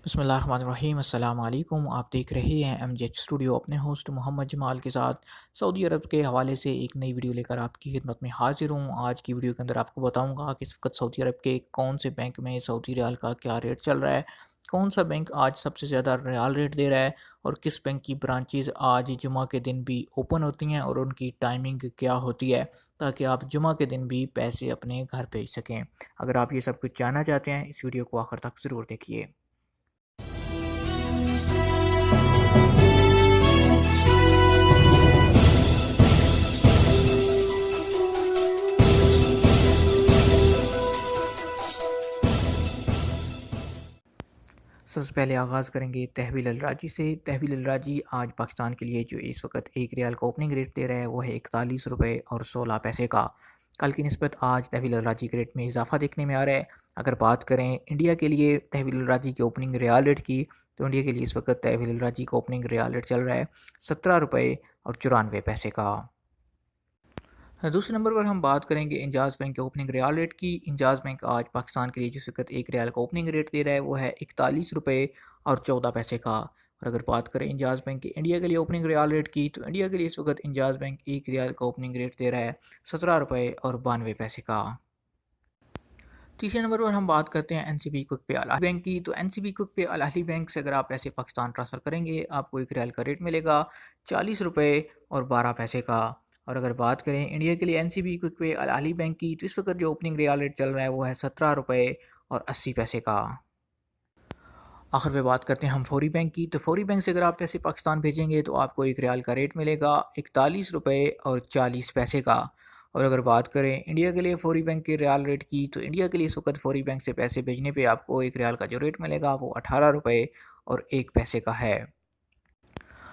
बिस्मिल्लाहिर्रहमानिर्रहीम अस्सलाम वालेकुम। आप देख रहे हैं एमजेड स्टूडियो। अपने होस्ट मोहम्मद जमाल के साथ सऊदी अरब के हवाले से एक नई वीडियो लेकर आपकी खिदमत में हाजिर हूँ। आज की वीडियो के अंदर आपको बताऊँगा कि इस वक्त सऊदी अरब के कौन से बैंक में सऊदी रियाल का क्या रेट चल रहा है, कौन सा बैंक आज सबसे ज़्यादा रियाल रेट दे रहा है और किस बैंक की ब्रांचेज़ आज जुमा के दिन भी ओपन होती हैं और उनकी टाइमिंग क्या होती है, ताकि आप जुमा के दिन भी पैसे अपने घर भेज सकें। अगर आप ये सब कुछ जानना चाहते हैं, इस वीडियो को आखिर तक ज़रूर देखिए। सबसे पहले आगाज़ करेंगे तहवील अल-राजी से। तहवील अल-राजी आज पाकिस्तान के लिए जो इस वक्त 1 रियाल का ओपनिंग रेट दे रहा है वो है 41 रुपये और 16 पैसे का। कल की निस्बत आज तहवील अल-राजी के रेट में इजाफ़ा देखने में आ रहा है। अगर बात करें इंडिया के लिए तहवील अल-राजी के ओपनिंग रियाल रेट की, तो इंडिया के लिए इस वक्त तहवील अल-राजी का ओपनिंग रियाल रेट चल रहा है 17 रुपये और 94 पैसे का। दूसरे नंबर पर हम बात करेंगे इंजाज़ बैंक के ओपनिंग रियाल रेट की। इंजाज़ बैंक आज पाकिस्तान के लिए जिस वक्त 1 रियाल का ओपनिंग रेट दे रहा है वो है 41 रुपये और 14 पैसे का। और अगर बात करें इंजाज़ बैंक के इंडिया के लिए ओपनिंग रियाल रेट की, तो इंडिया के लिए इस वक्त इंजाज़ बैंक 1 रियाल का ओपनिंग रेट दे रहा है 17 रुपये और 92 पैसे का। तीसरे नंबर पर हम बात करते हैं एनसीबी क्विक पे अल अहली बैंक की। तो एनसीबी क्विक पे अल अहली बैंक से अगर आप पैसे पाकिस्तान ट्रांसफ़र करेंगे, आपको 1 रियाल का रेट मिलेगा 40 रुपये और 12 पैसे का। और अगर बात करें इंडिया के लिए एनसीबी क्विक पे अल अहली बैंक की, तो इस वक्त जो ओपनिंग रियाल रेट चल रहा है वो है 17 रुपये और 80 पैसे का। आखिर में बात करते हैं हम फौरी बैंक की। तो फौरी बैंक से अगर आप पैसे पाकिस्तान भेजेंगे, तो आपको 1 रियाल का रेट मिलेगा 41 रुपये और 40 पैसे का। और अगर बात करें इंडिया के लिए फौरी बैंक के रियाल रेट की, तो इंडिया के लिए इस वक्त फौरी बैंक से पैसे भेजने पे आपको 1 रियाल का जो रेट मिलेगा वो 18 रुपये और 1 पैसे का है।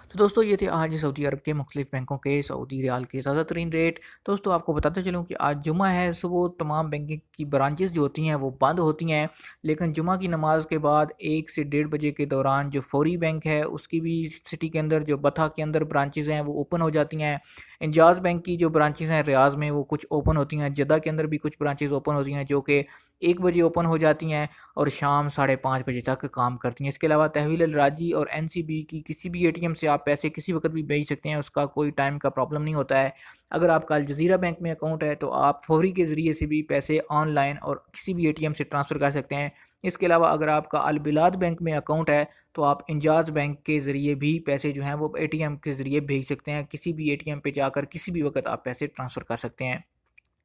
तो दोस्तों ये थे आज सऊदी अरब के मुख्तलिफ बैंकों के सऊदी रियाल के ज़्यादा तरीन रेट। दोस्तों आपको बताते चलूँ कि आज जुमा है, सुबह तमाम बैंकिंग की ब्रांचेस जो होती हैं वो बंद होती हैं, लेकिन जुमा की नमाज के बाद 1 से 1:30 बजे के दौरान जो फौरी बैंक है उसकी भी सिटी के अंदर, जो बथा के अंदर ब्रांचेस हैं वो ओपन हो जाती हैं। इंजाज़ बैंक की जो ब्रांचेस हैं रियाज़ में वो कुछ ओपन होती हैं, जद्दा के अंदर भी कुछ ब्रांचेस ओपन होती हैं जो कि 1 बजे ओपन हो जाती हैं और शाम 5:30 बजे तक काम करती हैं। इसके अलावा तहवील अल-राजी और एनसीबी की किसी भी एटीएम से आप पैसे किसी वक़्त भी भेज सकते हैं, उसका कोई टाइम का प्रॉब्लम नहीं होता है। अगर आपका अल जज़ीरा बैंक में अकाउंट है, तो आप फ़ौरी के ज़रिए से भी पैसे ऑनलाइन और किसी भी एटीएम से ट्रांसफ़र कर सकते हैं। इसके अलावा अगर आपका अल बिलाद बैंक में अकाउंट है, तो आप इंजाज़ बैंक के ज़रिए भी पैसे जो हैं वो एटीएम के ज़रिए भेज सकते हैं। किसी भी एटीएम पे जाकर किसी भी वक़्त आप पैसे ट्रांसफ़र कर सकते हैं।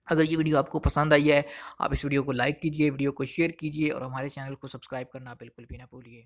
अगर ये वीडियो आपको पसंद आई है, आप इस वीडियो को लाइक कीजिए, वीडियो को शेयर कीजिए और हमारे चैनल को सब्सक्राइब करना बिल्कुल भी ना भूलिए।